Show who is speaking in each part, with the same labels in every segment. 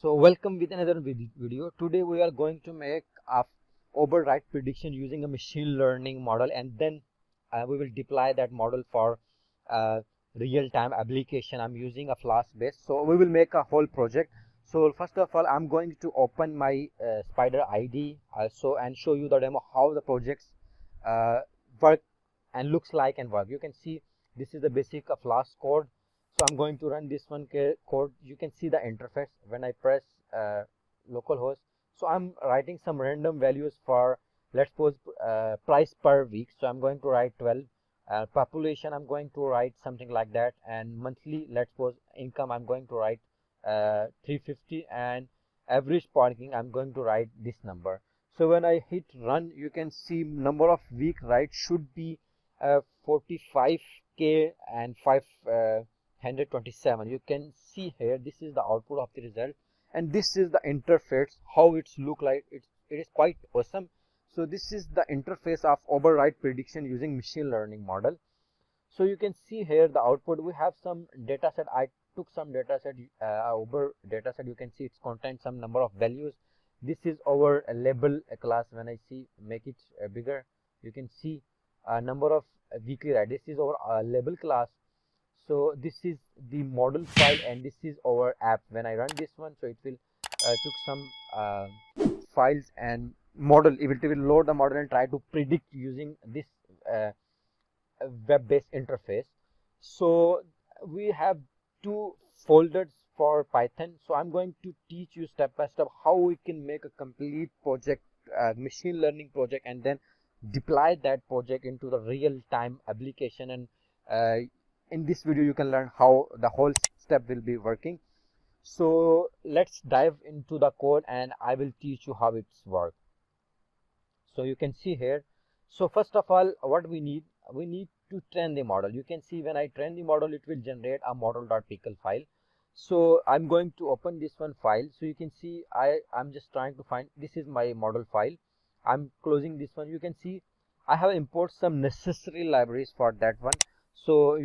Speaker 1: So welcome with another video. Today we are going to make a override prediction using a machine learning model, and then we will deploy that model for real-time application. I'm using a Flask base, so we will make a whole project. So first of all, I'm going to open my Spider ID also and show you the demo how the projects work and looks like and work. You can see this is the basic of Flask code. So I'm going to run this one code. You can see the interface when I press localhost. So I'm writing some random values for, let's suppose, price per week. So I'm going to write 12. Population, I'm going to write something like that. And monthly, let's suppose, income, I'm going to write 350. And average parking, I'm going to write this number. So when I hit run, you can see number of week right should be 45k and 527. You can see here, this is the output of the result, and this is the interface how it's look like. It is quite awesome. So this is the interface of override prediction using machine learning model. So you can see here the output. We have some data set. I took some data set, over data set. You can see it's contains some number of values. This is our label class. When I make it bigger, you can see a number of weekly write. This is our label class. So this is the model file, and this is our app. When I run this one, so it will took some files and model. It will load the model and try to predict using this web-based interface. So we have two folders for Python. So I'm going to teach you step by step how we can make a complete project, machine learning project, and then deploy that project into the real-time application. And in this video you can learn how the whole step will be working. So let's dive into the code and I will teach you how it's work. So you can see here, so first of all, what we need to train the model. You can see when I train the model, it will generate a model.pickle file. So I'm going to open this one file. So you can see I'm just trying to find, this is my model file. I'm closing this one. You can see I have imported some necessary libraries for that one. So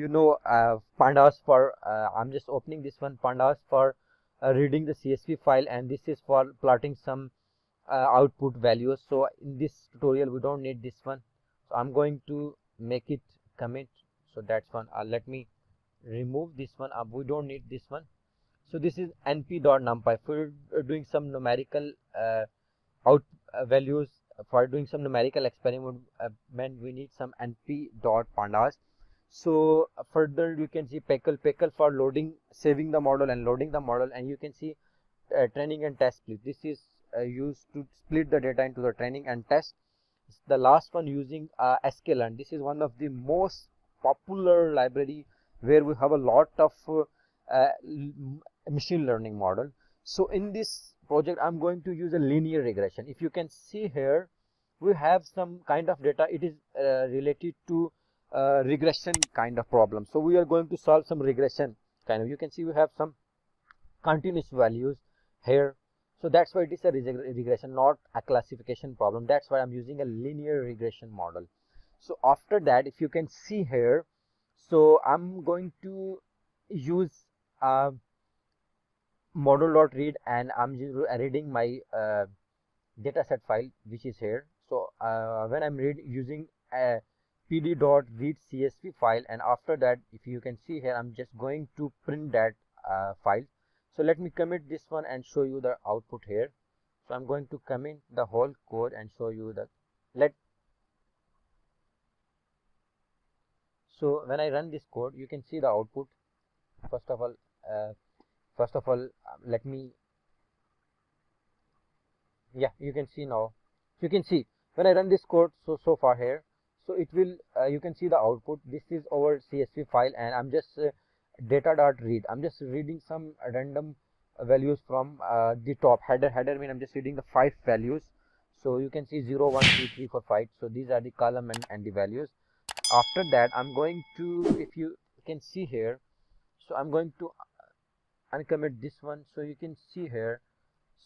Speaker 1: pandas for I'm just opening this one, pandas for reading the CSV file, and this is for plotting some output values. So in this tutorial we don't need this one, so I'm going to make it commit. So that's one. Let me remove this one. We don't need this one. So this is np.numpy for doing some numerical values. For doing some numerical experiment, we need some np.pandas. So further you can see pickle for loading, saving the model and loading the model, and you can see training and test split. This is used to split the data into the training and test. The last one using sklearn. This is one of the most popular library where we have a lot of machine learning model. So in this project I'm going to use a linear regression. If you can see here, we have some kind of data. It is related to regression kind of problem. So we are going to solve some regression kind of. You can see we have some continuous values here. So that's why it is a regression, not a classification problem. That's why I'm using a linear regression model. So after that, if you can see here, so I'm going to use model.read, and I'm reading my dataset file, which is here. So when I'm using a pd.read CSV file, and after that, if you can see here, I'm just going to print that file. So let me commit this one and show you the output here. So I'm going to commit the whole code and show you the so when I run this code, you can see the output. First of all, let me, yeah, you can see now. You can see when I run this code, so far here, so it will you can see the output. This is our CSV file, and I'm just data.read. I'm just reading some random values from the top. Header mean I'm just reading the 5 values. So you can see 0 1 2 3 4 5. So these are the column and the values. After that, I'm going to, if you can see here, so I'm going to uncommit this one. So you can see here,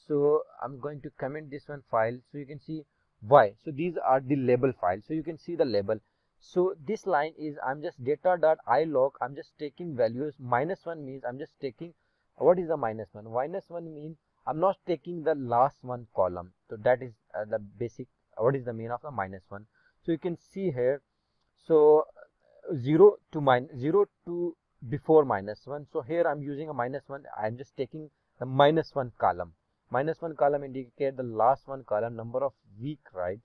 Speaker 1: so I'm going to comment this one file. So you can see why. So these are the label files. So you can see the label. So this line is, I'm just data.ilog, I'm just taking values. -1 means I'm just taking, what is the -1? -1 means I'm not taking the last one column. So that is the basic, what is the mean of the -1. So you can see here, so 0 to before -1. So here I'm using a -1. I'm just taking the -1 column. -1 column indicate the last one column, number of week rides.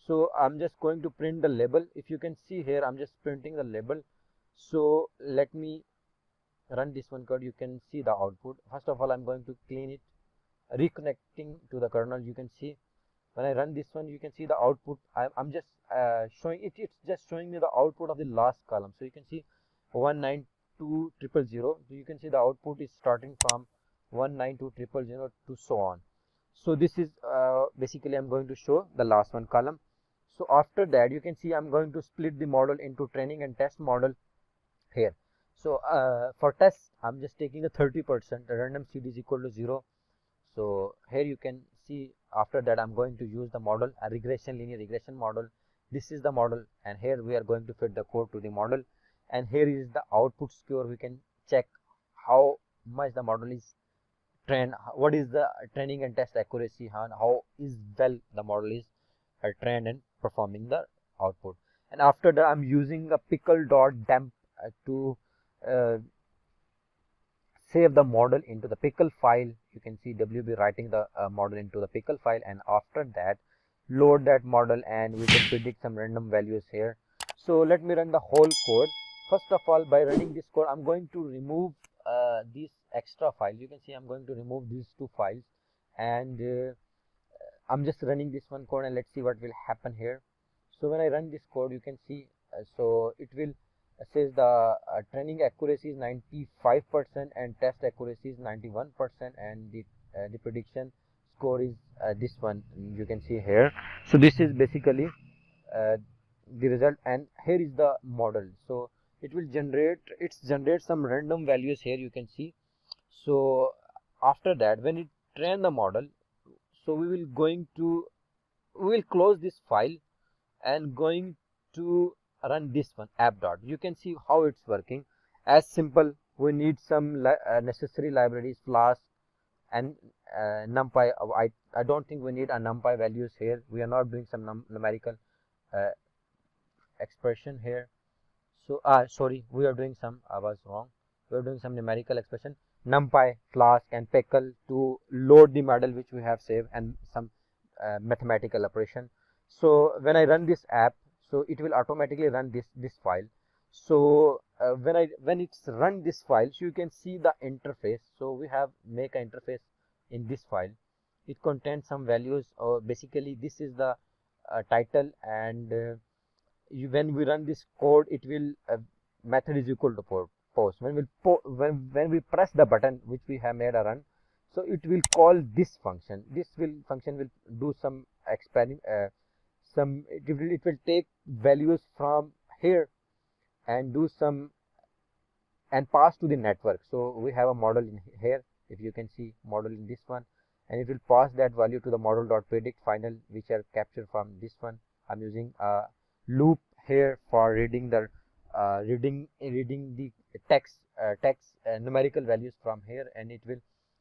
Speaker 1: So I'm just going to print the label. If you can see here, I'm just printing the label. So let me run this one code. You can see the output. First of all, I'm going to clean it, reconnecting to the kernel. You can see when I run this one, you can see the output. I'm just showing it. It's just showing me the output of the last column. So you can see 192,000. So you can see the output is starting from 192,000 to so on. So this is basically I'm going to show the last one column. So after that, you can see I'm going to split the model into training and test model here. So for test, I'm just taking the 30%. The random seed is equal to 0. So here you can see, after that I'm going to use the model, a linear regression model. This is the model, and here we are going to fit the code to the model, and here is the output score. We can check how much the model is trained, what is the training and test accuracy, and how is well the model is trained and performing the output. And after that, I'm using a pickle.demp to save the model into the pickle file. You can see WB writing the model into the pickle file, and after that load that model, and we can predict some random values here. So let me run the whole code. First of all, by running this code, I'm going to remove these extra files. You can see I'm going to remove these two files, and I'm just running this one code, and let's see what will happen here. So when I run this code, you can see so it will says the training accuracy is 95% and test accuracy is 91%, and the prediction score is this one, you can see here. So this is basically the result, and here is the model. So it will generate some random values here, you can see. So after that, when it train the model, so we will close this file and going to run this one app dot. You can see how it's working. As simple, we need some necessary libraries, Flask and NumPy. I don't think we need a NumPy values here. We are not doing some numerical expression here. So sorry, we are doing some, I was wrong. We are doing some numerical expression, NumPy, Flask and pickle to load the model which we have saved, and some mathematical operation. So when I run this app, so it will automatically run this file. So when it's run this file, so you can see the interface. So we have make an interface in this file. It contains some values, or basically this is the title, and when we run this code, it will method is equal to post. When we press the button which we have made a run, so it will call this function. This function will do some experiment. It will take values from here and do some and pass to the network. So we have a model in here, if you can see model in this one, and it will pass that value to the model.predict final, which are captured from this one. I'm using a loop here for reading the text numerical values from here, and it will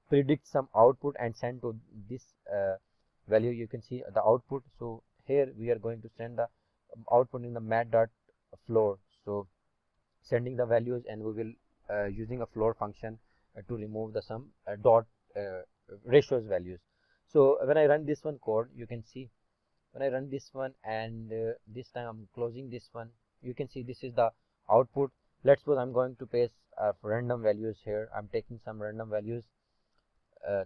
Speaker 1: predict some output and send to this value. You can see the output. So here we are going to send the output in the mat.floor. So sending the values, and we will using a floor function to remove the some dot ratios values. So when I run this one code, you can see when I run this one, and this time I'm closing this one, you can see this is the output. Let's suppose I'm going to paste random values here. I'm taking some random values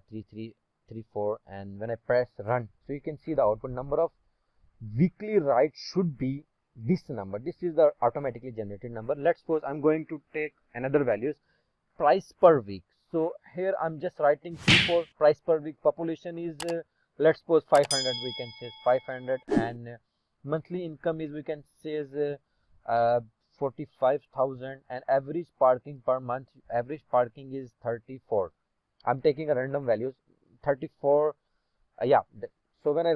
Speaker 1: 3334, and when I press run, so you can see the output number of weekly writes should be this number. This is the automatically generated number. Let's suppose I'm going to take another values, price per week. So here I'm just writing 34 price per week. Population is let's suppose 500, we can say 500, and monthly income is, we can say is 45,000, and average parking per month, average parking is 34. I'm taking a random values 34. So when I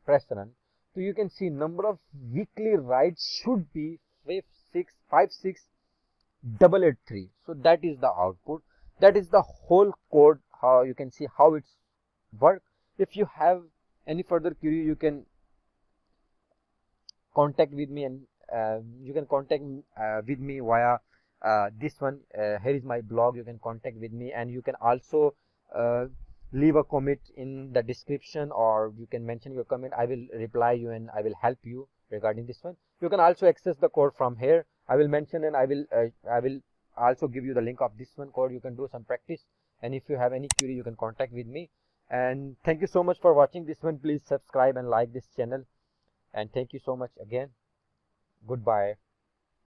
Speaker 1: press run, so you can see number of weekly rides should be 5656883. So that is the output. That is the whole code, how you can see how it's work. If you have any further query, you can contact with me, and you can contact with me via this one. Here is my blog. You can contact with me, and you can also uh, leave a comment in the description, or you can mention your comment. I will reply you and I will help you regarding this one. You can also access the code from here. I will mention, and I will also give you the link of this one code. You can do some practice, and if you have any query, you can contact with me. And thank you so much for watching this one. Please subscribe and like this channel, and thank you so much again. Goodbye.